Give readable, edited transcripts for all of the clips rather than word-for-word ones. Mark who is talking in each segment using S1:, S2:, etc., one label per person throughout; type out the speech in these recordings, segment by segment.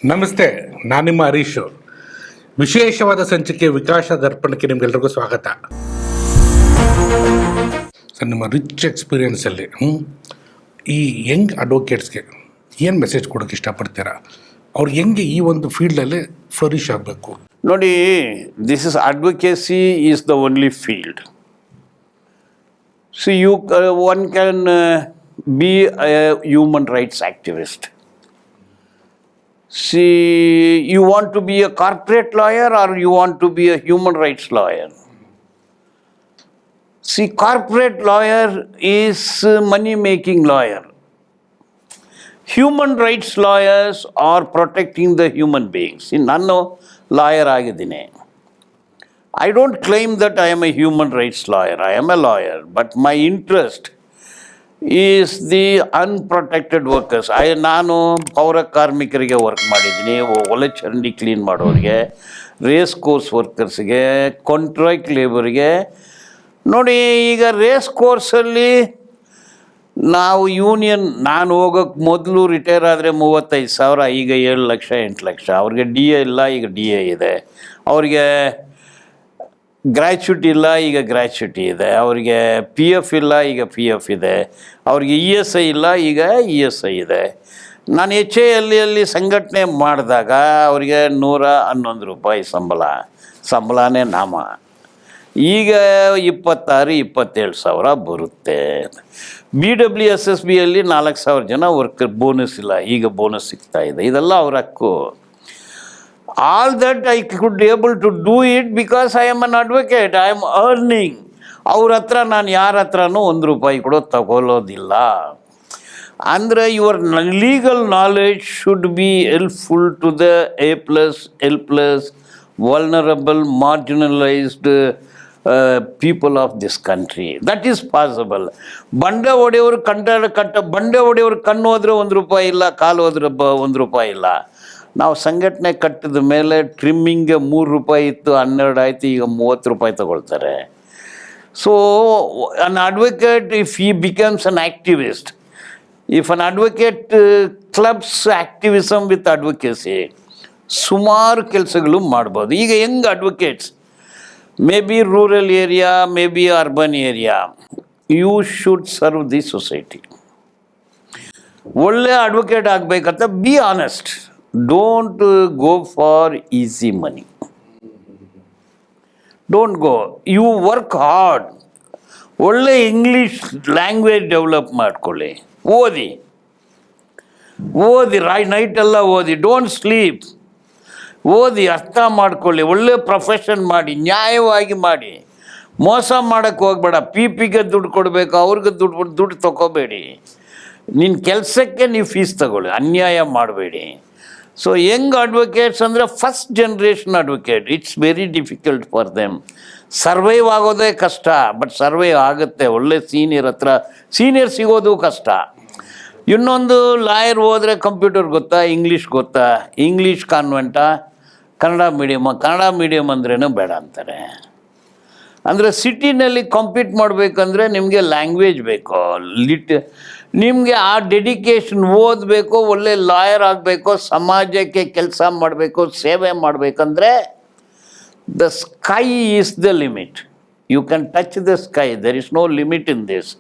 S1: ನಮಸ್ತೆ, ನಾನು ನಿಮ್ಮ ಹರೀಶ್. ವಿಶೇಷವಾದ ಸಂಚಿಕೆ ವಿಕಾಸ ದರ್ಪಣಕ್ಕೆ ನಿಮ್ಗೆಲ್ರಿಗೂ ಸ್ವಾಗತ. ಸರ್, ನಿಮ್ಮ ರಿಚ್ ಎಕ್ಸ್ಪೀರಿಯನ್ಸಲ್ಲಿ ಈ ಯಂಗ್ ಅಡ್ವೊಕೇಟ್ಸ್ಗೆ ಏನು ಮೆಸೇಜ್ ಕೊಡೋಕ್ಕೆ ಇಷ್ಟಪಡ್ತೀರಾ? ಅವ್ರು ಹೆಂಗೆ ಈ ಒಂದು ಫೀಲ್ಡಲ್ಲಿ ಫ್ಲರಿಶ್ ಆಗಬೇಕು?
S2: ನೋಡಿ, this is advocacy is the only field. So one can be a human rights activist. See, you want to be a corporate lawyer or you want to be a human rights lawyer? See, corporate lawyer is money-making lawyer. Human rights lawyers are protecting the human beings. See, ನಾನು lawyer ಆಗಿದ್ದೀನಿ. I don't claim that I am a human rights lawyer. I am a lawyer, but my interest is the unprotected workers. ನಾನು ಪೌರ ಕಾರ್ಮಿಕರಿಗೆ work ಮಾಡಿದ್ದೀನಿ, ಒಲೆ ಚರಂಡಿ clean ಮಾಡೋರಿಗೆ, race course ವರ್ಕರ್ಸ್ಗೆ, contract ಲೇಬರ್ಗೆ. ನೋಡಿ, ಈಗ ರೇಸ್ ಕೋರ್ಸಲ್ಲಿ ನಾವು ನಾನು ಹೋಗೋಕ್ಕೆ ಮೊದಲು ರಿಟೈರ್ ಆದರೆ 35,000, ಈಗ 7 ಲಕ್ಷ 8 ಲಕ್ಷ. ಅವ್ರಿಗೆ ಡಿ ಎ ಇಲ್ಲ, ಈಗ ಡಿ ಎ ಇದೆ. ಅವ್ರಿಗೆ ಗ್ರ್ಯಾಚ್ಯುಟಿ ಇಲ್ಲ, ಈಗ ಗ್ರ್ಯಾಚ್ಯುಟಿ ಇದೆ. ಅವರಿಗೆ ಪಿ ಎಫ್ ಇಲ್ಲ, ಈಗ ಪಿ ಎಫ್ ಇದೆ. ಅವ್ರಿಗೆ ಇ ಎಸ್ ಐ ಇಲ್ಲ, ಈಗ ಇ ಎಸ್ ಐ ಇದೆ. ನಾನು ಎಚ್ ಎ ಎಲ್ಲಿ ಸಂಘಟನೆ ಮಾಡಿದಾಗ ಅವರಿಗೆ 111 ರೂಪಾಯಿ ಸಂಬಳನೇ ನಾಮ. ಈಗ 26-27 ಸಾವಿರ ಬರುತ್ತೆ. BWSSBಯಲ್ಲಿ 4,000 ಜನ ವರ್ಕರ್, ಬೋನಸ್ ಇಲ್ಲ, ಈಗ ಬೋನಸ್ ಸಿಗ್ತಾಯಿದೆ. ಇದೆಲ್ಲ ಅವ್ರ ಹಕ್ಕು. All that I could able to do it because I am an advocate. I am earning. ಅವ್ರ ಹತ್ರ ನಾನು ಯಾರ ಹತ್ರನೂ 1 ರೂಪಾಯಿ ಕೂಡ ತಗೊಳ್ಳೋದಿಲ್ಲ. ಅಂದರೆ your legal knowledge should be helpful to the A+, vulnerable, marginalized people of this country. That is possible. ಬಂಡೆ ಹೊಡೆಯವರು ಬಂಡೆ ಹೊಡೆಯವರು ಕಣ್ಣು ಹೋದರೆ 1 ರೂಪಾಯಿ ಇಲ್ಲ, ಕಾಲು ಹೋದ್ರೆ 1 ರೂಪಾಯಿ ಇಲ್ಲ. ನಾವು ಸಂಘಟನೆ ಕಟ್ಟಿದ ಮೇಲೆ ಟ್ರಿಮ್ಮಿಂಗ್ಗೆ 3 ರೂಪಾಯಿ ಇತ್ತು, 12 ಆಯಿತು, ಈಗ 30 ರೂಪಾಯಿ ತಗೊಳ್ತಾರೆ. So an advocate, if he becomes an activist, if an advocate clubs activism with advocacy, ಸುಮಾರು ಕೆಲಸಗಳು ಮಾಡ್ಬೋದು. ಈಗ young advocates, may be rural area, may be urban area, you should serve the society. ಒಳ್ಳೆ ಅಡ್ವೊಕೇಟ್ ಆಗಬೇಕಂತ be honest. Don't go for easy money. Don't go. You work hard. ಒಳ್ಳೆ English language develop ಮಾಡ್ಕೊಳ್ಳಿ. ಓದಿ ನೈಟೆಲ್ಲ ಓದಿ. Don't sleep. ಓದಿ, ಅರ್ಥ ಮಾಡ್ಕೊಳ್ಳಿ. ಒಳ್ಳೆ ಪ್ರೊಫೆಷನ್ ಮಾಡಿ, ನ್ಯಾಯವಾಗಿ ಮಾಡಿ. ಮೋಸ ಮಾಡೋಕ್ಕೆ ಹೋಗ್ಬೇಡ. ಪಿಗೆ ದುಡ್ಡು ಕೊಡಬೇಕು, ಅವ್ರಿಗೆ ದುಡ್ಡು ತೊಗೋಬೇಡಿ. ನಿನ್ನ ಕೆಲಸಕ್ಕೆ ನೀವು ಫೀಸ್ ತಗೊಳ್ಳಿ, ಅನ್ಯಾಯ ಮಾಡಬೇಡಿ. ಸೊ ಯಂಗ್ ಅಡ್ವೊಕೇಟ್ಸ್ ಅಂದರೆ first generation advocate, it's very difficult for them. Survive ಆಗೋದೇ ಕಷ್ಟ, ಬಟ್ ಸರ್ವೈವ್ ಆಗುತ್ತೆ. ಒಳ್ಳೆ ಸೀನಿಯರ್ ಸಿಗೋದು ಕಷ್ಟ. ಇನ್ನೊಂದು ಲಾಯರ್ ಹೋದರೆ ಕಂಪ್ಯೂಟರ್ ಗೊತ್ತಾ, ಇಂಗ್ಲೀಷ್ ಗೊತ್ತಾ, ಇಂಗ್ಲೀಷ್ ಕಾನ್ವೆಂಟಾ, ಕನ್ನಡ ಮೀಡಿಯಮ್ ಅಂದ್ರೇನು ಬೇಡ ಅಂತಾರೆ. ಅಂದರೆ ಸಿಟಿನಲ್ಲಿ ಕಾಂಪೀಟ್ ಮಾಡಬೇಕಂದ್ರೆ ನಿಮಗೆ ಲ್ಯಾಂಗ್ವೇಜ್ ಬೇಕು, ನಿಮಗೆ ಆ ಡೆಡಿಕೇಶನ್, ಓದಬೇಕು, ಒಳ್ಳೆ ಲಾಯರ್ ಆಗಬೇಕು, ಸಮಾಜಕ್ಕೆ ಕೆಲಸ ಮಾಡಬೇಕು, ಸೇವೆ ಮಾಡಬೇಕಂದ್ರೆ the sky is the limit. You can touch the sky, there is no limit in this.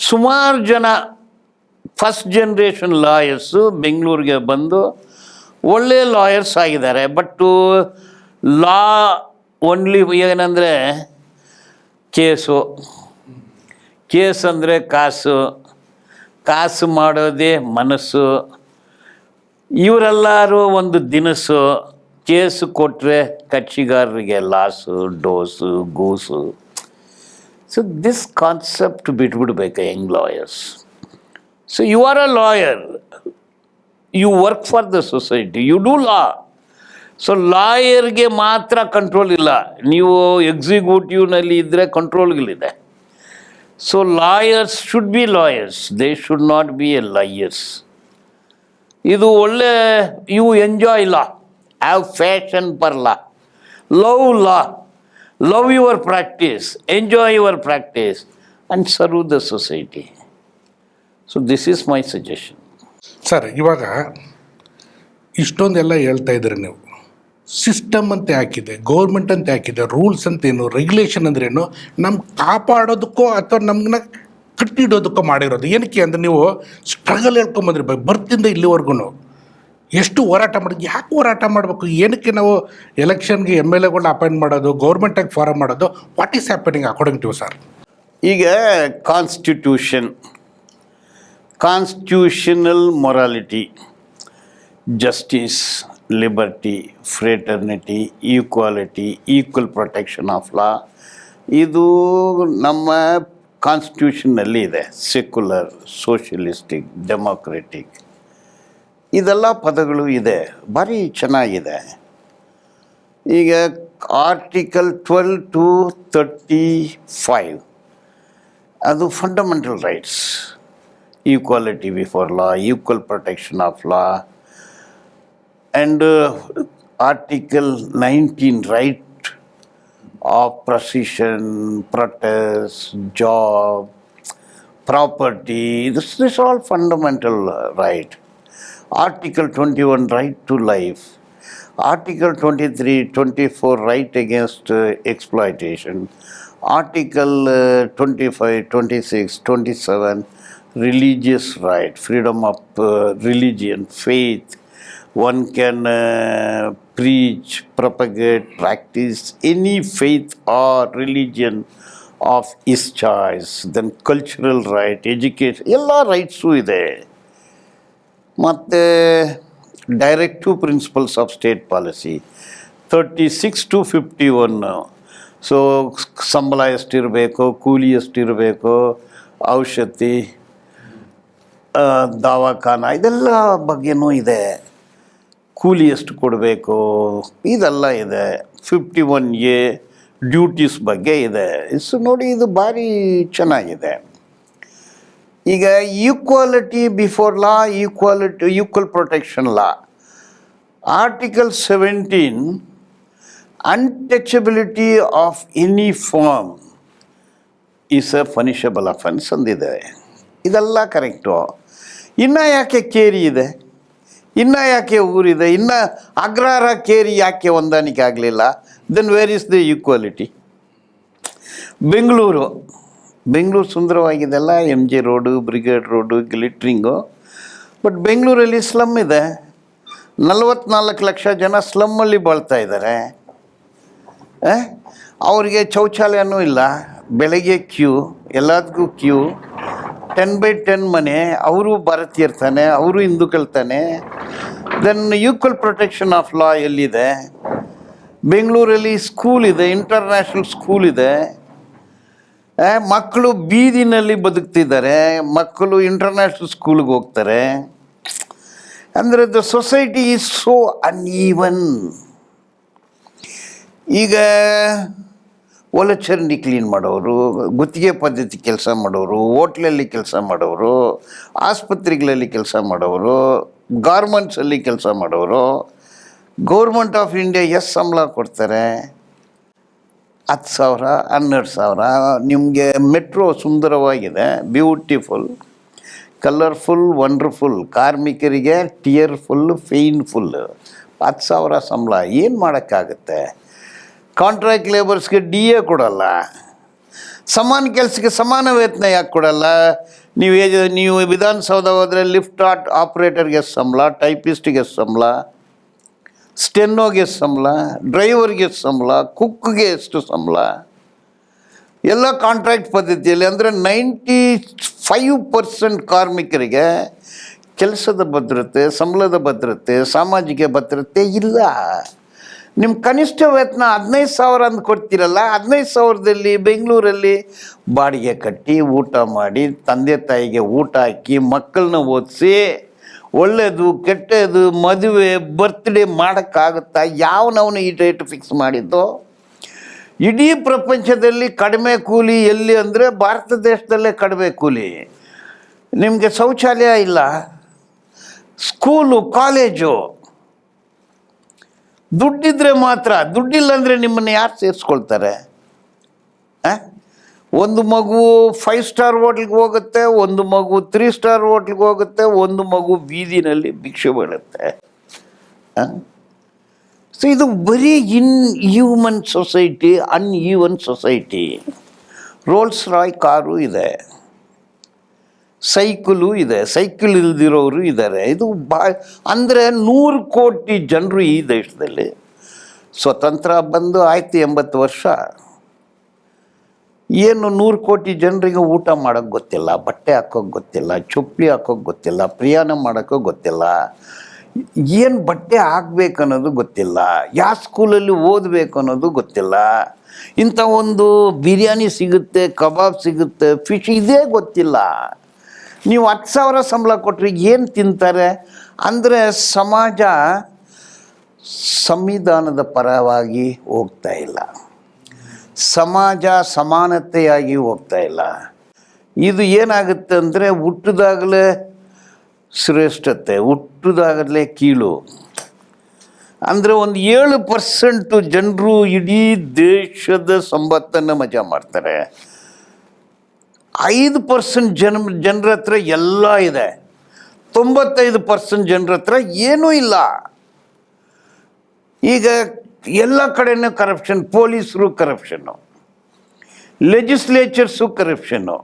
S2: ಸುಮಾರು ಜನ ಫಸ್ಟ್ ಜನ್ರೇಷನ್ ಲಾಯರ್ಸು ಬೆಂಗಳೂರಿಗೆ ಬಂದು ಒಳ್ಳೆ ಲಾಯರ್ಸ್ ಆಗಿದ್ದಾರೆ. ಬಟ್ಟು ಲಾ ಓನ್ಲಿ ಏನಂದರೆ ಕೇಸ್ ಅಂದರೆ ಕಾಸು ಮಾಡೋದೇ ಮನಸ್ಸು. ಇವರೆಲ್ಲರೂ ಒಂದು ದಿನಸು. ಕೇಸು ಕೊಟ್ಟರೆ ಕಕ್ಷಿಗಾರರಿಗೆ ಲಾಸು, ಡೋಸು, ಗೂಸು. ಸೊ ದಿಸ್ ಕಾನ್ಸೆಪ್ಟ್ ಬಿಟ್ಬಿಡ್ಬೇಕು young lawyers. So you are a lawyer, you work for the society, you do law. So ಲಾಯರ್ಗೆ ಮಾತ್ರ ಕಂಟ್ರೋಲ್ ಇಲ್ಲ, ನೀವು ಎಕ್ಸಿಕ್ಯೂಟಿವ್ನಲ್ಲಿ ಇದ್ದರೆ ಕಂಟ್ರೋಲ್ಗಳಿದೆ. So lawyers should be lawyers, they should not be a liars. ಇದು ಒಳ್ಳೆ, you enjoy law, have fashion for law, love your practice, enjoy your practice and serve the society. So this is my suggestion.
S1: Sir, ಇವಾಗ ಇಷ್ಟೊಂದೆಲ್ಲ ಹೇಳ್ತಾ ಇದ್ದೀರಿ ನೀವು. System ಅಂತ ಯಾಕಿದೆ, government ಅಂತ ಯಾಕಿದೆ, rules ಅಂತೇನು, ರೆಗ್ಯುಲೇಷನ್ ಅಂದ್ರೇನು, ನಮ್ಮ ಕಾಪಾಡೋದಕ್ಕೋ ಅಥವಾ ನಮ್ಮನ್ನ ಕಟ್ಟಿಡೋದಕ್ಕೋ ಮಾಡಿರೋದು. ಏನಕ್ಕೆ ಅಂದರೆ ನೀವು ಸ್ಟ್ರಗಲ್ ಹೇಳ್ಕೊಂಬಂದ್ರಿ ಬರ್ತಿಂದ ಇಲ್ಲಿವರೆಗೂ ಎಷ್ಟು ಹೋರಾಟ ಮಾಡಿದ್ವಿ. ಯಾಕೆ ಹೋರಾಟ ಮಾಡಬೇಕು? ಏನಕ್ಕೆ ನಾವು ಎಲೆಕ್ಷನ್ಗೆ MLAಗಳನ್ನ ಅಪಾಯಿಂಟ್ ಮಾಡೋದು, ಗೌರ್ಮೆಂಟಾಗಿ ಫಾರಮ್ ಮಾಡೋದು? What is happening according to sir?
S2: ಈಗ constitutional morality, justice, liberty, fraternity, equality, equal protection of law, ಇದು ನಮ್ಮ ಕಾನ್ಸ್ಟಿಟ್ಯೂಷನ್ನಲ್ಲಿ ಇದೆ. ಸೆಕ್ಯುಲರ್, ಸೋಷಿಯಲಿಸ್ಟಿಕ್, ಡೆಮೋಕ್ರೆಟಿಕ್, ಇದೆಲ್ಲ ಪದಗಳು ಇದೆ. ಭಾರಿ ಚೆನ್ನಾಗಿದೆ. ಈಗ ಆರ್ಟಿಕಲ್ 12 to 35 ಅದು fundamental rights, equality before law, equal protection of law, and article 19 right of procession, protest, job, property, this all fundamental right. Article 21 right to life, Article 23, 24 right against exploitation, Article 25, 26, 27 religious right, freedom of religion, faith. One can preach, propagate, practice any faith or religion of his choice. Then cultural right, education, ಎಲ್ಲ rights ಇದೆ. ಮತ್ತು directive principles of state policy 36 to 51. So ಸಂಬಳ ಎಷ್ಟಿರಬೇಕು, ಕೂಲಿ ಎಷ್ಟಿರಬೇಕು, ಔಷಧಿ, ದವಾಖಾನ, ಇದೆಲ್ಲ ಬಗ್ಗೆನೂ ಇದೆ. ಕೂಲಿ ಎಷ್ಟು ಕೊಡಬೇಕು, ಇದೆಲ್ಲ ಇದೆ. 51A ಡ್ಯೂಟೀಸ್ ಬಗ್ಗೆ ಇದೆ. ನೋಡಿ, ಇದು ಭಾರಿ ಚೆನ್ನಾಗಿದೆ. ಈಗ equality before law, equal protection law, article 17 untouchability of any form is a punishable offence ಅಂದಿದೆ. ಇದೆಲ್ಲ ಕರೆಕ್ಟು. ಇನ್ನು ಯಾಕೆ ಕೇರಿ ಇದೆ, ಇನ್ನು ಯಾಕೆ ಊರಿದೆ, ಇನ್ನು ಅಗ್ರಹಾರ ಕೇರಿ ಯಾಕೆ ಹೊಂದಾಣಿಕೆ ಆಗಲಿಲ್ಲ? Then where is the equality? Bengaluru ಸುಂದರವಾಗಿದೆಲ್ಲ, MG road, brigade road, glittering. But ಬೆಂಗಳೂರಲ್ಲಿ ಸ್ಲಮ್ ಇದೆ. 44 ಲಕ್ಷ ಜನ ಸ್ಲಮ್ಮಲ್ಲಿ ಬಾಳ್ತಾ ಇದ್ದಾರೆ. ಅವರಿಗೆ ಶೌಚಾಲಯನೂ ಇಲ್ಲ, ಬೆಳಗ್ಗೆ ಕ್ಯೂ, ಎಲ್ಲದಕ್ಕೂ ಕ್ಯೂ. 10x10 ಮನೆ, ಅವರು ಭಾರತೀಯರ್ತಾನೆ, ಅವರು ಹಿಂದೂಕಳ್ತಾನೆ. Then equal protection of law ಎಲ್ಲಿದೆ? ಬೆಂಗಳೂರಲ್ಲಿ ಸ್ಕೂಲ್ ಇದೆ, ಇಂಟರ್ನ್ಯಾಷನಲ್ ಸ್ಕೂಲ್ ಇದೆ. ಮಕ್ಕಳು ಬೀದಿನಲ್ಲಿ ಬದುಕ್ತಿದ್ದಾರೆ, ಮಕ್ಕಳು ಇಂಟರ್ನ್ಯಾಷನಲ್ ಸ್ಕೂಲ್ಗೆ ಹೋಗ್ತಾರೆ. ಅಂದರೆ the society is so uneven. ಈಗ ಒಳಚರಂಡಿ ಕ್ಲೀನ್ ಮಾಡೋರು, ಗುತ್ತಿಗೆ ಪದ್ಧತಿ ಕೆಲಸ ಮಾಡೋರು, ಹೋಟ್ಲಲ್ಲಿ ಕೆಲಸ ಮಾಡೋರು, ಆಸ್ಪತ್ರೆಗಳಲ್ಲಿ ಕೆಲಸ ಮಾಡೋರು, ಗಾರ್ಮೆಂಟ್ಸಲ್ಲಿ ಕೆಲಸ ಮಾಡೋರು, ಗೌರ್ಮೆಂಟ್ ಆಫ್ ಇಂಡಿಯಾ ಎಷ್ಟು ಸಂಬಳ ಕೊಡ್ತಾರೆ? 10,000, 12,000. ನಿಮಗೆ ಮೆಟ್ರೋ ಸುಂದರವಾಗಿದೆ, ಬ್ಯೂಟಿಫುಲ್, ಕಲರ್ಫುಲ್, ವಂಡರ್ಫುಲ್. ಕಾರ್ಮಿಕರಿಗೆ ಟಿಯರ್ಫುಲ್, ಪೇಯ್ನ್ಫುಲ್. 10,000 ಸಂಬಳ ಏನು ಮಾಡೋಕ್ಕಾಗುತ್ತೆ? ಕಾಂಟ್ರಾಕ್ಟ್ ಲೇಬರ್ಸ್ಗೆ DA ಕೊಡಲ್ಲ. ಸಮಾನ ಕೆಲಸಕ್ಕೆ ಸಮಾನ ವೇತನ ಯಾಕೆ ಕೊಡಲ್ಲ? ನೀವು ವಿಧಾನಸೌಧ ಹೋದರೆ ಲಿಫ್ಟ್ ಆಪ್ರೇಟರ್ಗೆ ಎಷ್ಟು ಸಂಬಳ, ಟೈಪಿಸ್ಟಿಗೆ ಎಷ್ಟು ಸಂಬಳ, ಸ್ಟೆನ್ನೋಗೆ ಎಷ್ಟು ಸಂಬಳ, ಡ್ರೈವರ್ಗೆ ಎಷ್ಟು ಸಂಬಳ, ಕುಕ್ಗೆ ಎಷ್ಟು ಸಂಬಳ? ಎಲ್ಲ ಕಾಂಟ್ರಾಕ್ಟ್ ಪದ್ಧತಿಯಲ್ಲಿ. ಅಂದರೆ 95% ಕಾರ್ಮಿಕರಿಗೆ ಕೆಲಸದ ಭದ್ರತೆ, ಸಂಬಳದ ಭದ್ರತೆ, ಸಾಮಾಜಿಕ ಭದ್ರತೆ ಇಲ್ಲ. ನಿಮ್ಮ ಕನಿಷ್ಠ ವೇತನ 15,000 ಅಂದು ಕೊಡ್ತೀರಲ್ಲ, 15,000ದಲ್ಲಿ ಬೆಂಗಳೂರಲ್ಲಿ ಬಾಡಿಗೆ ಕಟ್ಟಿ, ಊಟ ಮಾಡಿ, ತಂದೆ ತಾಯಿಗೆ ಊಟ ಹಾಕಿ, ಮಕ್ಕಳನ್ನ ಓದಿಸಿ, ಒಳ್ಳೆಯದು ಕೆಟ್ಟದು ಮದುವೆ ಬರ್ತ್ಡೇ ಮಾಡೋಕ್ಕಾಗುತ್ತಾ? ಯಾವನವನು ಈ ರೇಟ್ ಫಿಕ್ಸ್ ಮಾಡಿದ್ದು? ಇಡೀ ಪ್ರಪಂಚದಲ್ಲಿ ಕಡಿಮೆ ಕೂಲಿ ಎಲ್ಲಿ ಅಂದರೆ ಭಾರತ ದೇಶದಲ್ಲೇ ಕಡಿಮೆ ಕೂಲಿ. ನಿಮಗೆ ಶೌಚಾಲಯ ಇಲ್ಲ, ಸ್ಕೂಲು, ಕಾಲೇಜು. ದುಡ್ಡಿದ್ರೆ ಮಾತ್ರ, ದುಡ್ಡಿಲ್ಲ ಅಂದರೆ ನಿಮ್ಮನ್ನು ಯಾರು ಸೇರಿಸ್ಕೊಳ್ತಾರೆ? ಒಂದು ಮಗು 5 ಸ್ಟಾರ್ ಹೋಟ್ಲಿಗೆ ಹೋಗುತ್ತೆ, ಒಂದು ಮಗು 3 ಸ್ಟಾರ್ ಹೋಟ್ಲಿಗೆ ಹೋಗುತ್ತೆ, ಒಂದು ಮಗು ಬೀದಿನಲ್ಲಿ ಭಿಕ್ಷೆ ಬೇಡುತ್ತೆ. ಸೊ ಇದು ಬರೀ human society, uneven society. Rolls Royce car ಇದೆ, ಸೈಕಲು ಇದೆ, ಸೈಕಲ್ ಇಲ್ದಿರೋರು ಇದ್ದಾರೆ. ಇದು ಅಂದರೆ 100 ಕೋಟಿ ಜನರು ಈ ದೇಶದಲ್ಲಿ. ಸ್ವತಂತ್ರ ಬಂದು ಆಯ್ತು 80 ವರ್ಷ. ಏನು 100 ಕೋಟಿ ಜನರಿಗೆ ಊಟ ಮಾಡೋಕ್ಕೆ ಗೊತ್ತಿಲ್ಲ, ಬಟ್ಟೆ ಹಾಕೋಕ್ಕೆ ಗೊತ್ತಿಲ್ಲ, ಚಪ್ಪಲಿ ಹಾಕೋಕ್ಕೆ ಗೊತ್ತಿಲ್ಲ, ಪ್ರಯಾಣ ಮಾಡೋಕ್ಕೂ ಗೊತ್ತಿಲ್ಲ, ಏನು ಬಟ್ಟೆ ಹಾಕ್ಬೇಕು ಅನ್ನೋದು ಗೊತ್ತಿಲ್ಲ, ಯಾವ ಸ್ಕೂಲಲ್ಲಿ ಓದಬೇಕು ಅನ್ನೋದು ಗೊತ್ತಿಲ್ಲ. ಇಂಥ ಒಂದು ಬಿರಿಯಾನಿ ಸಿಗುತ್ತೆ, ಕಬಾಬ್ ಸಿಗುತ್ತೆ, ಫಿಶ್ ಇದೇ ಗೊತ್ತಿಲ್ಲ. ನೀವು 10,000 ಸಂಬಳ ಕೊಟ್ಟರೆ ಏನು ತಿಂತಾರೆ? ಅಂದರೆ ಸಮಾಜ ಸಂವಿಧಾನದ ಪರವಾಗಿ ಹೋಗ್ತಾ ಇಲ್ಲ, ಸಮಾಜ ಸಮಾನತೆಯಾಗಿ ಹೋಗ್ತಾ ಇಲ್ಲ. ಇದು ಏನಾಗುತ್ತೆ ಅಂದರೆ ಹುಟ್ಟಿದಾಗಲೇ ಶ್ರೇಷ್ಠತೆ, ಹುಟ್ಟಿದಾಗಲೇ ಕೀಳು. ಅಂದರೆ ಒಂದು 7% ಜನರು ಇಡೀ ದೇಶದ ಸಂಪತ್ತನ್ನು ಮಜಾ ಮಾಡ್ತಾರೆ. 5% ಜನರ ಹತ್ರ ಎಲ್ಲ ಇದೆ, 95% ಜನರ ಹತ್ರ ಏನೂ ಇಲ್ಲ. ಈಗ ಎಲ್ಲ ಕಡೆಯೂ ಕರಪ್ಷನ್, ಪೊಲೀಸರು ಕರಪ್ಷನ್ನು, ಲೆಜಿಸ್ಲೇಚರ್ಸು ಕರಪ್ಷನ್ನು,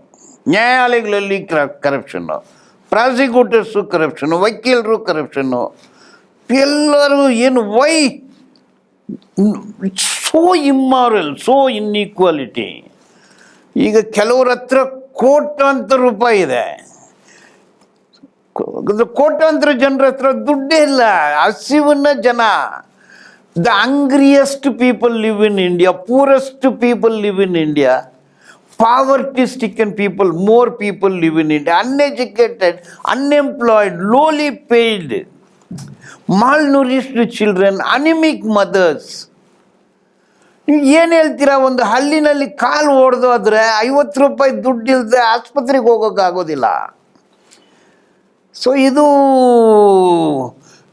S2: ನ್ಯಾಯಾಲಯಗಳಲ್ಲಿ ಕರಪ್ಷನ್ನು, ಪ್ರಾಸಿಕ್ಯೂಟರ್ಸು ಕರಪ್ಷನ್ನು, ವಕೀಲರು ಕರಪ್ಷನ್ನು, ಎಲ್ಲರೂ ಏನು why so immoral, so inequality. ಈಗ ಕೆಲವ್ರ ಹತ್ರ ಕೋಟ್ಯಾಂತರ ರೂಪಾಯಿ ಇದೆ, ಕೋಟ್ಯಾಂತರ ಜನರ ಹತ್ರ ದುಡ್ಡೇ ಇಲ್ಲ, ಹಸಿವನ್ನ ಜನ. The hungriest people live in India, poorest people live in India, poverty stricken people, more people live in India, uneducated, unemployed, lowly paid, malnourished children, anemic mothers. ನೀವು ಏನು ಹೇಳ್ತೀರಾ? ಒಂದು ಹಳ್ಳಿನಲ್ಲಿ ಕಾಲು ಹೊಡೆದೋದ್ರೆ 50 ರೂಪಾಯಿ ದುಡ್ಡು ಇಲ್ಲದೆ ಆಸ್ಪತ್ರೆಗೆ ಹೋಗೋಕ್ಕಾಗೋದಿಲ್ಲ. ಸೊ ಇದು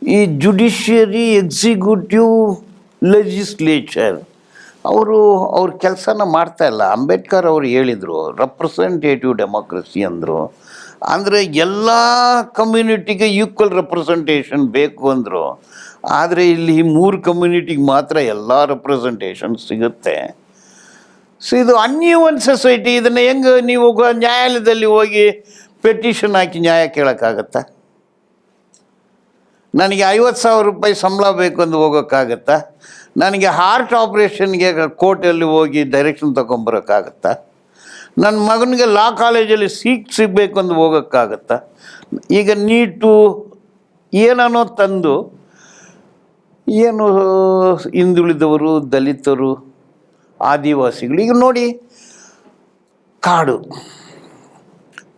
S2: ಈ ಜುಡಿಷಿಯರಿ, ಎಕ್ಸಿಕ್ಯೂಟಿವ್, ಲೆಜಿಸ್ಲೇಚರ್ ಅವ್ರ ಕೆಲಸನ ಮಾಡ್ತಾ ಇಲ್ಲ. ಅಂಬೇಡ್ಕರ್ ಅವರು ಹೇಳಿದರು ರೆಪ್ರೆಸೆಂಟೇಟಿವ್ ಡೆಮೋಕ್ರಸಿ ಅಂದರು. ಅಂದರೆ ಎಲ್ಲ ಕಮ್ಯುನಿಟಿಗೆ ಈಕ್ವಲ್ ರೆಪ್ರೆಸೆಂಟೇಷನ್ ಬೇಕು ಅಂದರು. ಆದರೆ ಇಲ್ಲಿ 3 ಕಮ್ಯುನಿಟಿಗೆ ಮಾತ್ರ ಎಲ್ಲ ರೆಪ್ರೆಸೆಂಟೇಷನ್ ಸಿಗುತ್ತೆ. ಸೊ ಇದು ಅನ್ಈವನ್ ಸೊಸೈಟಿ. ಇದನ್ನು ಹೆಂಗೆ ನೀವು ನ್ಯಾಯಾಲಯದಲ್ಲಿ ಹೋಗಿ ಪೆಟಿಷನ್ ಹಾಕಿ ನ್ಯಾಯ ಕೇಳೋಕ್ಕಾಗತ್ತಾ? ನನಗೆ 50,000 ರೂಪಾಯಿ ಸಂಬಳ ಬೇಕು ಅಂತ ಹೋಗೋಕ್ಕಾಗತ್ತಾ? ನನಗೆ ಹಾರ್ಟ್ ಆಪ್ರೇಷನ್ಗೆ ಕೋರ್ಟಲ್ಲಿ ಹೋಗಿ ಡೈರೆಕ್ಷನ್ ತೊಗೊಂಬರೋಕ್ಕಾಗತ್ತಾ? ನನ್ನ ಮಗನಿಗೆ ಲಾ ಕಾಲೇಜಲ್ಲಿ ಸೀಟ್ ಸಿಗಬೇಕು ಅಂತ ಹೋಗೋಕ್ಕಾಗತ್ತಾ? ಈಗ ನೀಟು ಏನೋ ತಂದು ಏನು ಹಿಂದುಳಿದವರು, ದಲಿತರು, ಆದಿವಾಸಿಗಳು, ಈಗ ನೋಡಿ ಕಾಡು,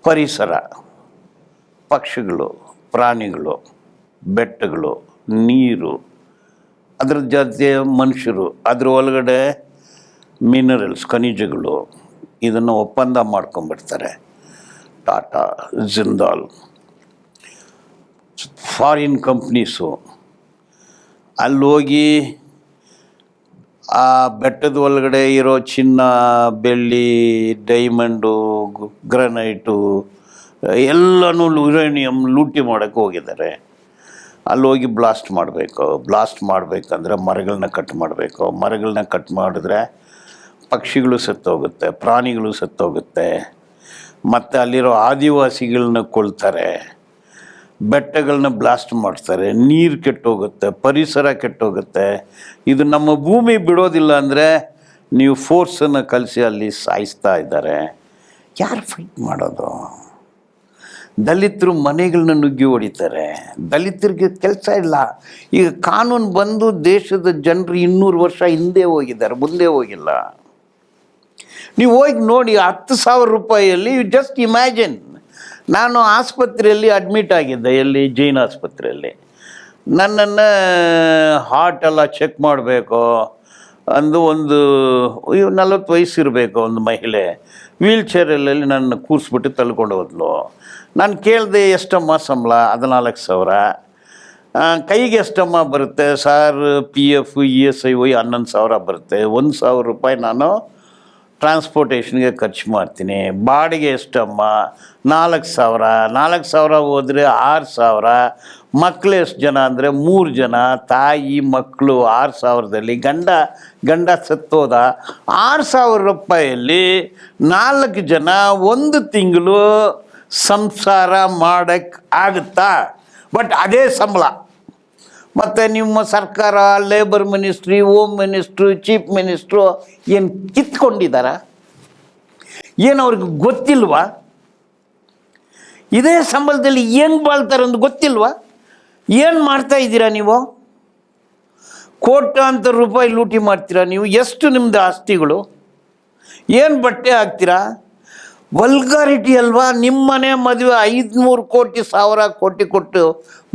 S2: ಪರಿಸರ, ಪಕ್ಷಿಗಳು, ಪ್ರಾಣಿಗಳು, ಬೆಟ್ಟಗಳು, ನೀರು, ಅದರ ಜೊತೆ ಮನುಷ್ಯರು, ಅದರ ಒಳಗಡೆ ಮಿನರಲ್ಸ್, ಖನಿಜಗಳು, ಇದನ್ನು ಒಪ್ಪಂದ ಮಾಡ್ಕೊಂಡ್ಬಿಡ್ತಾರೆ. ಟಾಟಾ, ಜಿಂದಾಲ್, ಫಾರಿನ್ ಕಂಪ್ನೀಸು ಅಲ್ಲೋಗಿ ಆ ಬೆಟ್ಟದ ಒಳಗಡೆ ಇರೋ ಚಿನ್ನ, ಬೆಳ್ಳಿ, ಡೈಮಂಡು, ಗ್ರನೈಟು ಎಲ್ಲನೂ ಯುರೇನಿಯಂ ಲೂಟಿ ಮಾಡೋಕ್ಕೆ ಹೋಗಿದ್ದಾರೆ. ಅಲ್ಲೋಗಿ ಬ್ಲಾಸ್ಟ್ ಮಾಡಬೇಕಂದ್ರೆ ಮರಗಳನ್ನ ಕಟ್ ಮಾಡಬೇಕು. ಮರಗಳನ್ನ ಕಟ್ ಮಾಡಿದ್ರೆ ಪಕ್ಷಿಗಳು ಸತ್ತೋಗುತ್ತೆ, ಪ್ರಾಣಿಗಳು ಸತ್ತೋಗುತ್ತೆ, ಮತ್ತು ಅಲ್ಲಿರೋ ಆದಿವಾಸಿಗಳನ್ನ ಕೊಳ್ತಾರೆ, ಬೆಟ್ಟಗಳನ್ನ ಬ್ಲಾಸ್ಟ್ ಮಾಡ್ತಾರೆ, ನೀರು ಕೆಟ್ಟೋಗುತ್ತೆ, ಪರಿಸರ ಕೆಟ್ಟೋಗುತ್ತೆ. ಇದು ನಮ್ಮ ಭೂಮಿ ಬಿಡೋದಿಲ್ಲ ಅಂದರೆ ನೀವು ಫೋರ್ಸನ್ನು ಕಲಿಸಿ ಅಲ್ಲಿ ಸಾಯಿಸ್ತಾ ಇದ್ದಾರೆ. ಯಾರು ಫೈಟ್ ಮಾಡೋದು? ದಲಿತರು ಮನೆಗಳನ್ನ ನುಗ್ಗಿ ಹೊಡಿತಾರೆ, ದಲಿತರಿಗೆ ಕೆಲಸ ಇಲ್ಲ. ಈಗ ಕಾನೂನು ಬಂದು ದೇಶದ ಜನರು 200 ವರ್ಷ ಹಿಂದೆ ಹೋಗಿದ್ದಾರೆ, ಮುಂದೆ ಹೋಗಿಲ್ಲ. ನೀವು ಹೋಗಿ ನೋಡಿ 10,000 ರೂಪಾಯಿಯಲ್ಲಿ, ಜಸ್ಟ್ ಇಮ್ಯಾಜಿನ್. ನಾನು ಆಸ್ಪತ್ರೆಯಲ್ಲಿ ಅಡ್ಮಿಟ್ ಆಗಿದ್ದೆ, ಎಲ್ಲಿ ಜೈನ್ ಆಸ್ಪತ್ರೆಯಲ್ಲಿ. ನನ್ನನ್ನು ಹಾರ್ಟ್ ಎಲ್ಲ ಚೆಕ್ ಮಾಡಬೇಕು ಅಂದು ಒಂದು 40 ವಯಸ್ಸಿರಬೇಕು ಒಂದು ಮಹಿಳೆ ವೀಲ್ ಚೇರಲ್ಲಿ ನನ್ನ ಕೂರಿಸ್ಬಿಟ್ಟು ತಳ್ಕೊಂಡು ಹೋದ್ಲು. ನಾನು ಕೇಳಿದೆ, ಎಷ್ಟಮ್ಮ ಸಂಬಳ? 14,000. ಕೈಗೆ ಎಷ್ಟಮ್ಮ ಬರುತ್ತೆ? ಸರ್, PF, ESI 11,000 ಬರುತ್ತೆ. 1,000 ರೂಪಾಯಿ ನಾನು ಟ್ರಾನ್ಸ್ಪೋರ್ಟೇಷನ್ಗೆ ಖರ್ಚು ಮಾಡ್ತೀನಿ, ಬಾಡಿಗೆ ಎಷ್ಟಮ್ಮ 4,000 ಹೋದರೆ 6,000, ಮಕ್ಕಳು ಎಷ್ಟು ಜನ ಅಂದರೆ 3 ಜನ, ತಾಯಿ ಮಕ್ಕಳು 6,000ದಲ್ಲಿ ಗಂಡ ಸತ್ತೋದ. 6,000 ರೂಪಾಯಲ್ಲಿ 4 ಜನ 1 ತಿಂಗಳು ಸಂಸಾರ ಮಾಡೋಕ್ಕೆ ಆಗುತ್ತಾ? ಬಟ್ ಅದೇ ಸಂಬಳ. ಮತ್ತು ನಿಮ್ಮ ಸರ್ಕಾರ, labour ministry, home minister, chief minister ಏನು ಕಿತ್ಕೊಂಡಿದ್ದಾರ? ಏನು ಅವ್ರಿಗೆ ಗೊತ್ತಿಲ್ವಾ? ಇದೇ ಸಂಬಳದಲ್ಲಿ ಏನು ಬಾಳ್ತಾರೆ ಅಂತ ಗೊತ್ತಿಲ್ವಾ? ಏನು ಮಾಡ್ತಾ ಇದ್ದೀರಾ ನೀವು? ಕೋಟ್ಯಾಂತರ ರೂಪಾಯಿ ಲೂಟಿ ಮಾಡ್ತೀರಾ ನೀವು. ಎಷ್ಟು ನಿಮ್ಮದು ಆಸ್ತಿಗಳು? ಏನು ಬಟ್ಟೆ ಹಾಕ್ತೀರಾ? ವಲ್ಗಾರಿಟಿ ಅಲ್ವಾ? ನಿಮ್ಮ ಮದುವೆ 500 ಕೋಟಿ 1,000 ಕೋಟಿ ಕೊಟ್ಟು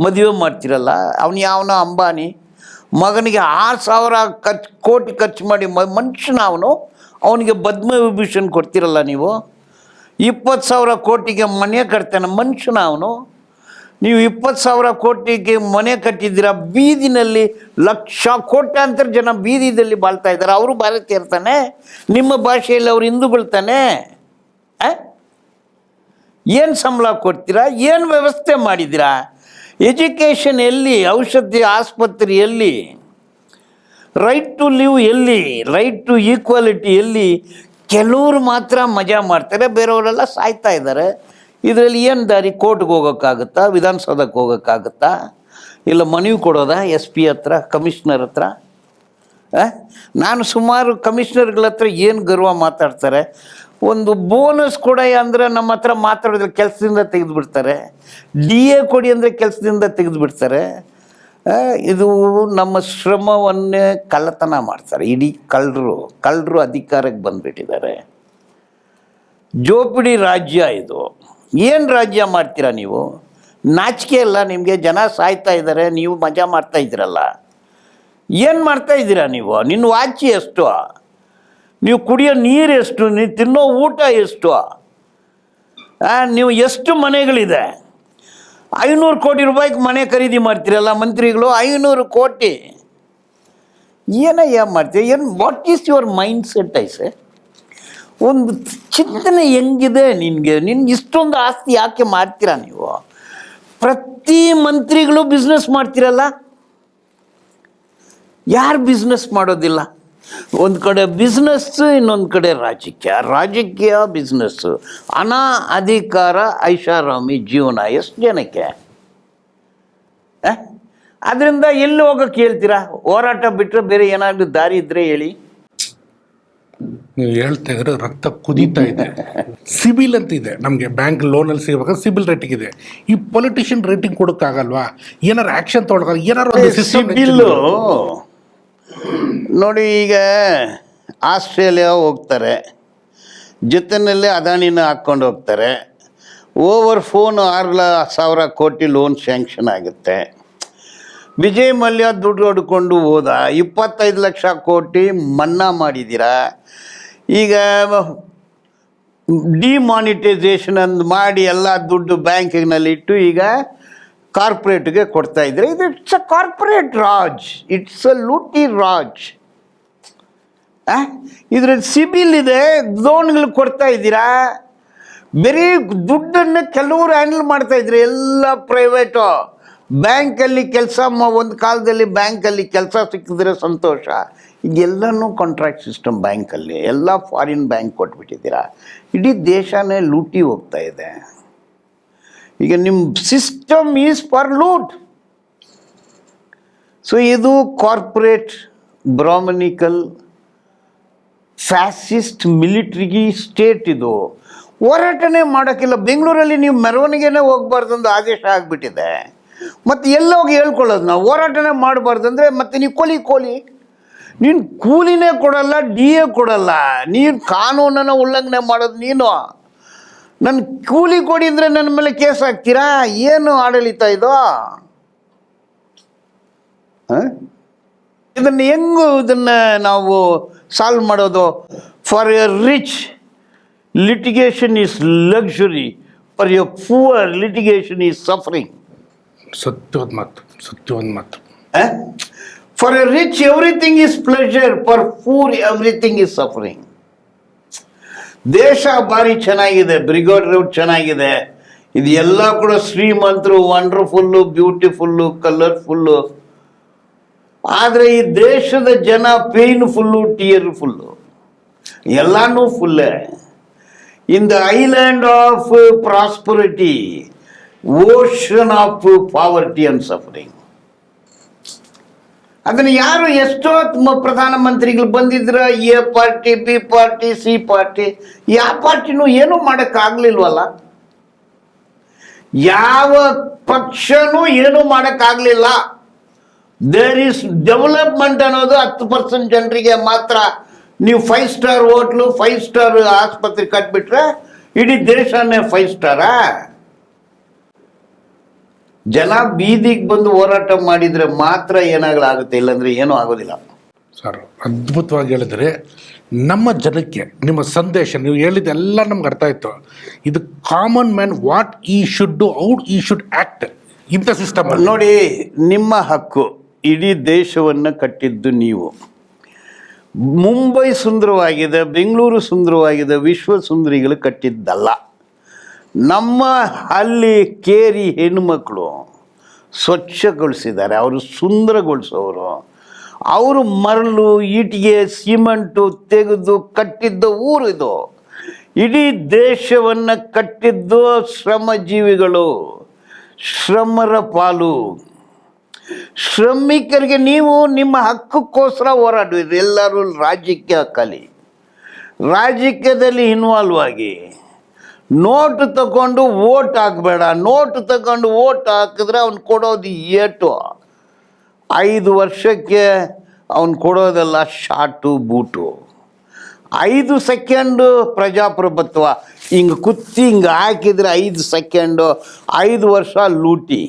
S2: ಮದುವೆ ಮಾಡ್ತಿರಲ್ಲ. ಅವನು ಯಾವನೋ ಅಂಬಾನಿ ಮಗನಿಗೆ 6,000 ಕೋಟಿ ಖರ್ಚು ಮಾಡಿ ಮನುಷ್ಯನ ಅವನಿಗೆ ಪದ್ಮವಿಭೂಷಣ್ ಕೊಡ್ತಿರಲ್ಲ ನೀವು. 20,000 ಕೋಟಿಗೆ ಮನೆ ಕಟ್ತಾನೆ ಮನುಷ್ಯನ ಅವನು. ನೀವು 20,000 ಕೋಟಿಗೆ ಮನೆ ಕಟ್ಟಿದ್ದೀರಾ. ಬೀದಿನಲ್ಲಿ ಕೋಟ್ಯಾಂತರ ಜನ ಬೀದಿದಲ್ಲಿ ಬಾಳ್ತಾ ಇದ್ದಾರೆ. ಅವರು ಭಾರತೀಯರು ತಾನೆ? ನಿಮ್ಮ ಭಾಷೆಯಲ್ಲಿ ಅವರು ಹಿಂದೂಗಳು ತಾನೆ? ಏನು ಸಂಬಳ ಕೊಡ್ತೀರಾ? ಏನು ವ್ಯವಸ್ಥೆ ಮಾಡಿದ್ದೀರಾ? ಎಜುಕೇಷನ್ ಎಲ್ಲಿ? ಔಷಧಿ ಆಸ್ಪತ್ರೆ ಎಲ್ಲಿ? ರೈಟ್ ಟು ಲಿವ್ ಎಲ್ಲಿ? ರೈಟ್ ಟು ಈಕ್ವಾಲಿಟಿ ಎಲ್ಲಿ? ಕೆಲವರು ಮಾತ್ರ ಮಜಾ ಮಾಡ್ತಾರೆ, ಬೇರೆಯವರೆಲ್ಲ ಸಾಯ್ತಾ ಇದ್ದಾರೆ. ಇದರಲ್ಲಿ ಏನು ದಾರಿ? ಕೋರ್ಟ್ಗೆ ಹೋಗೋಕ್ಕಾಗುತ್ತಾ? ವಿಧಾನಸೌಧಕ್ಕೆ ಹೋಗೋಕ್ಕಾಗುತ್ತಾ? ಇಲ್ಲ ಮನವಿ ಕೊಡೋದಾ SP ಹತ್ರ, ಕಮಿಷ್ನರ್ ಹತ್ರ? ನಾನು ಸುಮಾರು ಕಮಿಷ್ನರ್ಗಳ ಹತ್ರ ಏನು ಗರ್ವ ಮಾತಾಡ್ತಾರೆ. ಒಂದು ಬೋನಸ್ ಕೊಡಯ್ಯ ಅಂದರೆ ನಮ್ಮ ಹತ್ರ ಮಾತಾಡಿದ್ರೆ ಕೆಲಸದಿಂದ ತೆಗೆದುಬಿಡ್ತಾರೆ. DA ಕೊಡಿ ಅಂದರೆ ಕೆಲಸದಿಂದ ತೆಗೆದುಬಿಡ್ತಾರೆ. ಇದು ನಮ್ಮ ಶ್ರಮವನ್ನೇ ಕಳ್ಳತನ ಮಾಡ್ತಾರೆ. ಇಡೀ ಕಳ್ಳರು ಅಧಿಕಾರಕ್ಕೆ ಬಂದುಬಿಟ್ಟಿದ್ದಾರೆ. ಜೋಪಿಡಿ ರಾಜ್ಯ ಇದು. ಏನು ರಾಜ್ಯ ಮಾಡ್ತೀರಾ ನೀವು? ನಾಚಿಕೆ ಇಲ್ಲ ನಿಮಗೆ? ಜನ ಸಾಯ್ತಾ ಇದ್ದಾರೆ, ನೀವು ಮಜಾ ಮಾಡ್ತಾ ಇದ್ದೀರಲ್ಲ. ಏನು ಮಾಡ್ತಾ ಇದ್ದೀರಾ ನೀವು? ನಿನ್ನ ವಾಚಿ ಎಷ್ಟು? ನೀವು ಕುಡಿಯೋ ನೀರು ಎಷ್ಟು? ನೀವು ತಿನ್ನೋ ಊಟ ಎಷ್ಟು? ನೀವು ಎಷ್ಟು ಮನೆಗಳಿದೆ? 500 ಕೋಟಿ ರೂಪಾಯಿಗೆ ಮನೆ ಖರೀದಿ ಮಾಡ್ತೀರಲ್ಲ ಮಂತ್ರಿಗಳು. 500 ಕೋಟಿ ಏನಯ್ಯ ಮಾಡ್ತೀವಿ? What is your mind set? ಒಂದು ಚಿಂತನೆ ಹೆಂಗಿದೆ ನಿನಗೆ? ಇಷ್ಟೊಂದು ಆಸ್ತಿ ಯಾಕೆ ಮಾಡ್ತೀರಾ ನೀವು? ಪ್ರತಿ ಮಂತ್ರಿಗಳು ಬಿಸ್ನೆಸ್ ಮಾಡ್ತೀರಲ್ಲ. ಯಾರು ಬಿಸ್ನೆಸ್ ಮಾಡೋದಿಲ್ಲ? ಒಂದು ಕಡೆ ಬಿಸ್ನೆಸ್ಸು, ಇನ್ನೊಂದು ಕಡೆ ರಾಜಕೀಯ ಬಿಸ್ನೆಸ್ಸು, ಹಣ, ಅಧಿಕಾರ, ಐಷಾರಾಮಿ ಜೀವನ. ಎಷ್ಟು ಜನಕ್ಕೆ? ಅದರಿಂದ ಎಲ್ಲಿ ಹೋಗೋಕ್ಕೆ ಹೇಳ್ತೀರಾ? ಹೋರಾಟ ಬಿಟ್ಟರೆ ಬೇರೆ ಏನಾದರೂ ದಾರಿ ಇದ್ದರೆ ಹೇಳಿ.
S1: ನೀವು ಹೇಳ್ತಾ ಇದ್ರೆ ರಕ್ತ ಕುದೀತಾ ಇದೆ. ಸಿಬಿಲ್ ಅಂತ ಇದೆ ನಮಗೆ, ಬ್ಯಾಂಕ್ ಲೋನಲ್ಲಿ ಸಿಗಬೇಕಾದ್ರೆ ಸಿಬಿಲ್ ರೇಟಿಂಗ್ ಇದೆ. ಈ ಪೊಲಿಟಿಷಿಯನ್ ರೇಟಿಂಗ್ ಕೊಡೋಕ್ಕಾಗಲ್ವಾ? ಏನಾರು ಆ್ಯಕ್ಷನ್ ತೊಗೊಳಕ? ಏನಾರು
S2: ಸಿಬಿಲ್ಲು ನೋಡಿ, ಈಗ ಆಸ್ಟ್ರೇಲಿಯಾ ಹೋಗ್ತಾರೆ, ಜೊತೆಯಲ್ಲೇ ಅದಾನಿನ ಹಾಕ್ಕೊಂಡು ಹೋಗ್ತಾರೆ. ಓವರ್ ಫೋನ್ 6,000 ಕೋಟಿ ಲೋನ್ ಸ್ಯಾಂಕ್ಷನ್ ಆಗುತ್ತೆ. ವಿಜಯ್ ಮಲ್ಯ ದುಡ್ಡು ಹೊಡ್ಕೊಂಡು ಹೋದ. 25 ಲಕ್ಷ ಕೋಟಿ ಮನ್ನಾ ಮಾಡಿದ್ದೀರಾ. ಈಗ ಡಿಮಾನಿಟೈಸೇಷನ್ ಅಂದು ಮಾಡಿ ಎಲ್ಲ ದುಡ್ಡು ಬ್ಯಾಂಕಿನಲ್ಲಿ ಇಟ್ಟು ಈಗ ಕಾರ್ಪೊರೇಟ್ಗೆ ಕೊಡ್ತಾ ಇದ್ರೆ ಇದು it's a corporate Raj, it's a ಲೂಟಿ ರಾಜ್. ಇದ್ರಲ್ಲಿ ಸಿಬಿಲ್ ಇದೆ, ಲೋನ್ಗಳು ಕೊಡ್ತಾ ಇದ್ದೀರಾ. ಬರೀ ದುಡ್ಡನ್ನು ಕೆಲವರು ಹ್ಯಾಂಡಲ್ ಮಾಡ್ತಾ ಇದ್ರು, ಎಲ್ಲ ಪ್ರೈವೇಟು. ಬ್ಯಾಂಕಲ್ಲಿ ಕೆಲಸ ಒಂದು ಕಾಲದಲ್ಲಿ ಬ್ಯಾಂಕಲ್ಲಿ ಕೆಲಸ ಸಿಕ್ಕಿದ್ರೆ ಸಂತೋಷ. ಈಗೆಲ್ಲನೂ ಕಾಂಟ್ರಾಕ್ಟ್ ಸಿಸ್ಟಮ್ ಬ್ಯಾಂಕಲ್ಲಿ, ಎಲ್ಲ ಫಾರಿನ್ ಬ್ಯಾಂಕ್ ಕೊಟ್ಬಿಟ್ಟಿದ್ದೀರಾ. ಇಡೀ ದೇಶನೇ ಲೂಟಿ ಹೋಗ್ತಾ ಇದೆ. ಈಗ ನಿಮ್ಮ system is for loot. So ಇದು ಕಾರ್ಪೊರೇಟ್ ಬ್ರಾಹ್ಮಣಿಕಲ್ ಫ್ಯಾಸಿಸ್ಟ್ ಮಿಲಿಟ್ರಿಗೆ ಸ್ಟೇಟ್. ಇದು ಹೋರಾಟನೇ ಮಾಡೋಕ್ಕಿಲ್ಲ. ಬೆಂಗಳೂರಲ್ಲಿ ನೀವು ಮೆರವಣಿಗೆನೇ ಹೋಗ್ಬಾರ್ದಂದು ಆದೇಶ ಆಗಿಬಿಟ್ಟಿದೆ. ಮತ್ತು ಎಲ್ಲೋಗಿ ಹೇಳ್ಕೊಳ್ಳೋದು ನಾವು ಹೋರಾಟನೇ ಮಾಡಬಾರ್ದಂದ್ರೆ ಮತ್ತೆ ನೀವು ಕೋಲಿ ನೀನು ಕೂಲಿನೇ ಕೊಡಲ್ಲ, DA ಕೊಡಲ್ಲ, ನೀನು ಕಾನೂನನ್ನು ಉಲ್ಲಂಘನೆ ಮಾಡೋದು ನೀನು. ನನ್ನ ಕೂಲಿ ಕೊಡಿ ಅಂದರೆ ನನ್ನ ಮೇಲೆ ಕೇಸ್ ಹಾಕ್ತೀರಾ? ಏನು ಆಡಳಿತ ಇದು? ಇದನ್ನು ನಾವು ಸಾಲ್ವ್ ಮಾಡೋದು? For A rich litigation is luxury, for A poor litigation is suffering.
S1: ಸತ್ಯವಾದ ಮಾತು.
S2: For A rich everything is pleasure, for poor everything is suffering. ದೇಶ ಭಾರಿ ಚೆನ್ನಾಗಿದೆ, ಬ್ರಿಗೇಡ್ ರೂಟ್ ಚೆನ್ನಾಗಿದೆ, ಇದು ಎಲ್ಲ ಕೂಡ ಶ್ರೀಮಂತರು, ವಂಡರ್ಫುಲ್ಲು, ಬ್ಯೂಟಿಫುಲ್ಲು, ಕಲರ್ಫುಲ್ಲು. ಆದರೆ ಈ ದೇಶದ ಜನ ಪೇನ್ಫುಲ್ಲು, ಟಿಯರ್ಫುಲ್ಲು, ಎಲ್ಲಾನು ಫುಲ್ಲೇ. In the island of prosperity, ocean of poverty and suffering. ಅದನ್ನು ಯಾರು ಎಷ್ಟೋ ಪ್ರಧಾನಮಂತ್ರಿಗಳು ಬಂದಿದ್ರ, A party, B party, C party, ಯಾವ ಪಾರ್ಟಿನೂ ಏನೂ ಮಾಡೋಕ್ಕಾಗಲಿಲ್ವಲ್ಲ. ಯಾವ ಪಕ್ಷನೂ ಏನೂ ಮಾಡೋಕ್ಕಾಗಲಿಲ್ಲ. ದೇರ್ ಈಸ್ ಡೆವಲಪ್ಮೆಂಟ್ ಅನ್ನೋದು 10% ಜನರಿಗೆ ಮಾತ್ರ. ನೀವು 5 ಸ್ಟಾರ್ ಹೋಟ್ಲು, 5 ಸ್ಟಾರ್ ಆಸ್ಪತ್ರೆ ಕಟ್ಬಿಟ್ರೆ ಇಡೀ ದೇಶನೇ 5 ಸ್ಟಾರಾ? ಜನ ಬೀದಿಗೆ ಬಂದು ಹೋರಾಟ ಮಾಡಿದರೆ ಮಾತ್ರ ಏನಾಗಲಾಗುತ್ತೆ, ಇಲ್ಲಾಂದ್ರೆ ಏನೂ ಆಗೋದಿಲ್ಲ.
S1: ಸರ್, ಅದ್ಭುತವಾಗಿ ಹೇಳಿದ್ರೆ ನಮ್ಮ ಜನಕ್ಕೆ ನಿಮ್ಮ ಸಂದೇಶ ನೀವು ಹೇಳಿದ್ದೆಲ್ಲ ನಮ್ಗೆ ಅರ್ಥ ಆಯಿತು. ಇದು ಕಾಮನ್ ಮ್ಯಾನ್ ವಾಟ್ ಈ ಶುಡ್ ಡು, ಔಟ್ ಈ ಶುಡ್ ಆ್ಯಕ್ಟ್ ಇಂಥ ಸಿಸ್ಟಮ್
S2: ನೋಡಿ. ನಿಮ್ಮ ಹಕ್ಕು, ಇಡೀ ದೇಶವನ್ನು ಕಟ್ಟಿದ್ದು ನೀವು. ಮುಂಬೈ ಸುಂದರವಾಗಿದೆ, ಬೆಂಗಳೂರು ಸುಂದರವಾಗಿದೆ, ವಿಶ್ವ ಸುಂದರಿಗಳು ಕಟ್ಟಿದ್ದಲ್ಲ. ನಮ್ಮ ಅಲ್ಲಿ ಕೇರಿ ಹೆಣ್ಣುಮಕ್ಕಳು ಸ್ವಚ್ಛಗೊಳಿಸಿದ್ದಾರೆ, ಅವರು ಸುಂದರಗೊಳಿಸೋರು. ಅವರು ಮರಳು, ಇಟ್ಟಿಗೆ, ಸಿಮೆಂಟು ತೆಗೆದು ಕಟ್ಟಿದ್ದ ಊರು ಇದು. ಇಡೀ ದೇಶವನ್ನು ಕಟ್ಟಿದ್ದು ಶ್ರಮಜೀವಿಗಳು, ಶ್ರಮರ ಪಾಲು. ಶ್ರಮಿಕರಿಗೆ ನೀವು ನಿಮ್ಮ ಹಕ್ಕಕ್ಕೋಸ್ಕರ ಹೋರಾಡಿದ್ರಿ. ಎಲ್ಲರೂ ರಾಜಕೀಯ ಕಲಿ, ರಾಜಕೀಯದಲ್ಲಿ ಇನ್ವಾಲ್ವ್ ಆಗಿ. ನೋಟು ತಗೊಂಡು ವೋಟ್ ಹಾಕಬೇಡ. ನೋಟು ತಗೊಂಡು ವೋಟ್ ಹಾಕಿದ್ರೆ ಅವ್ನು ಕೊಡೋದು ಏಟು. 5 ವರ್ಷಕ್ಕೆ ಅವನು ಕೊಡೋದೆಲ್ಲ ಶಾರ್ಟು ಬೂಟು. 5 ಸೆಕೆಂಡು ಪ್ರಜಾಪ್ರಭುತ್ವ. ಹಿಂಗೆ ಕುತ್ತಿ ಹಿಂಗೆ ಹಾಕಿದರೆ 5 ಸೆಕೆಂಡು, 5 ವರ್ಷ ಲೂಟಿ.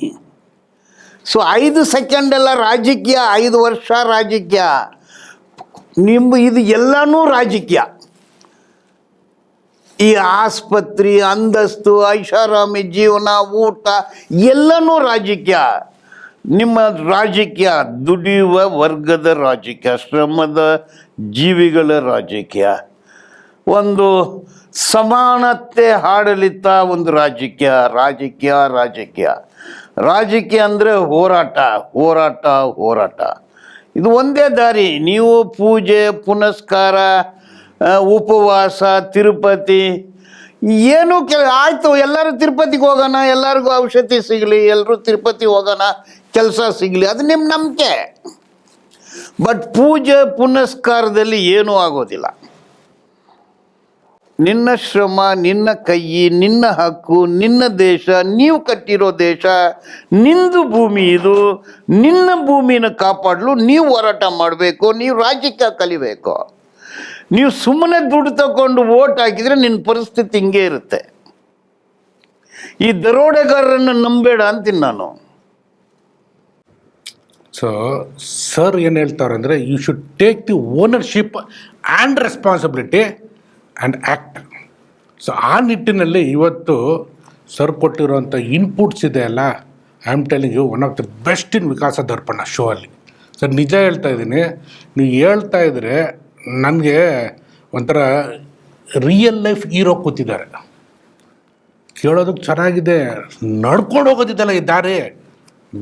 S2: ಸೊ 5 ಸೆಕೆಂಡೆಲ್ಲ ರಾಜಕೀಯ, 5 ವರ್ಷ ರಾಜಕೀಯ. ಇದು ಎಲ್ಲನೂ ರಾಜಕೀಯ. ಈ ಆಸ್ಪತ್ರೆ, ಅಂತಸ್ತು, ಐಷಾರಾಮಿ ಜೀವನ, ಊಟ ಎಲ್ಲನೂ ರಾಜಕೀಯ. ನಿಮ್ಮ ರಾಜಕೀಯ ದುಡಿಯುವ ವರ್ಗದ ರಾಜಕೀಯ, ಶ್ರಮದ ಜೀವಿಗಳ ರಾಜಕೀಯ, ಒಂದು ಸಮಾನತೆ ಆಡಳಿತ, ಒಂದು ರಾಜಕೀಯ. ರಾಜಕೀಯ ರಾಜಕೀಯ ರಾಜಕೀಯ ಅಂದರೆ ಹೋರಾಟ, ಹೋರಾಟ, ಹೋರಾಟ. ಇದು ಒಂದೇ ದಾರಿ. ನೀವು ಪೂಜೆ ಪುನಸ್ಕಾರ, ಉಪವಾಸ, ತಿರುಪತಿ ಏನು ಆಯಿತು, ಎಲ್ಲರೂ ತಿರುಪತಿಗೆ ಹೋಗೋಣ, ಎಲ್ಲರಿಗೂ ಔಷಧಿ ಸಿಗಲಿ, ಎಲ್ಲರೂ ತಿರುಪತಿ ಹೋಗೋಣ, ಕೆಲಸ ಸಿಗಲಿ, ಅದು ನಿಮ್ಮ ನಂಬಿಕೆ. ಬಟ್ ಪೂಜೆ ಪುನಸ್ಕಾರದಲ್ಲಿ ಏನೂ ಆಗೋದಿಲ್ಲ. ನಿನ್ನ ಶ್ರಮ, ನಿನ್ನ ಕೈ, ನಿನ್ನ ಹಕ್ಕು, ನಿನ್ನ ದೇಶ, ನೀವು ಕಟ್ಟಿರೋ ದೇಶ, ನಿಂದು ಭೂಮಿ ಇದು. ನಿನ್ನ ಭೂಮಿನ ಕಾಪಾಡಲು ನೀವು ಹೋರಾಟ ಮಾಡಬೇಕು, ನೀವು ರಾಜಕೀಯ ಕಲಿಬೇಕು. ನೀವು ಸುಮ್ಮನೆ ದುಡ್ಡು ತಗೊಂಡು ವೋಟ್ ಹಾಕಿದರೆ ನಿನ್ನ ಪರಿಸ್ಥಿತಿ ಹಿಂಗೆ ಇರುತ್ತೆ. ಈ ದರೋಡೆಗಾರರನ್ನು ನಂಬೇಡ ಅಂತೀನಿ ನಾನು.
S1: ಸೊ ಸರ್ ಏನು ಹೇಳ್ತಾರೆ ಅಂದರೆ, you should take the ownership and responsibility and act. So ಆ ನಿಟ್ಟಿನಲ್ಲಿ ಇವತ್ತು ಸರ್ ಕೊಟ್ಟಿರೋಂಥ ಇನ್ಪುಟ್ಸ್ ಇದೆ ಅಲ್ಲ, I am telling you one of the best in Vikasa Darpana show ಅಲ್ಲಿ. ಸರ್ ನಿಜ ಹೇಳ್ತಾ ಇದ್ದೀನಿ, ನೀವು ಹೇಳ್ತಾ ಇದ್ರೆ ನನಗೆ ಒಂಥರ ರಿಯಲ್ ಲೈಫ್ ಹೀರೋ ಕೂತಿದ್ದಾರೆ. ಕೇಳೋದಕ್ಕೆ ಚೆನ್ನಾಗಿದೆ, ನಡ್ಕೊಂಡು ಹೋಗೋದಿದ್ದಲ್ಲ ಈ ದಾರಿ,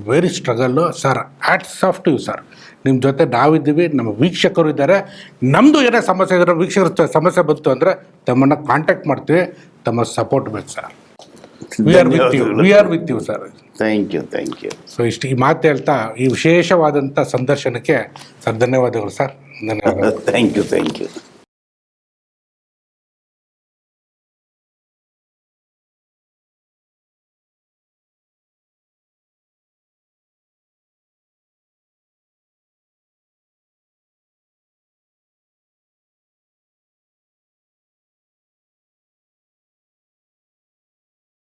S1: very struggle. Sir hats off to you sir. ನಿಮ್ಮ ಜೊತೆ ನಾವಿದ್ದೀವಿ, ನಮ್ಮ ವೀಕ್ಷಕರು ಇದ್ದಾರೆ. ನಮ್ಮದು ಏನೇ ಸಮಸ್ಯೆ ಇದ್ರೆ, ವೀಕ್ಷಕರ ಸಮಸ್ಯೆ ಬಂತು ಅಂದರೆ ತಮ್ಮನ್ನು ಕಾಂಟ್ಯಾಕ್ಟ್ ಮಾಡ್ತೀವಿ. ತಮ್ಮ ಸಪೋರ್ಟ್ ಬೇಕು sir. We are with you sir.
S2: Thank you, thank you.
S1: So ಇಷ್ಟು ಈ ಮಾತು ಹೇಳ್ತಾ ಈ ವಿಶೇಷವಾದಂಥ ಸಂದರ್ಶನಕ್ಕೆ ಸರ್ ಧನ್ಯವಾದಗಳು ಸರ್. ಧನ್ಯವಾದಗಳು.
S2: Thank you, thank you.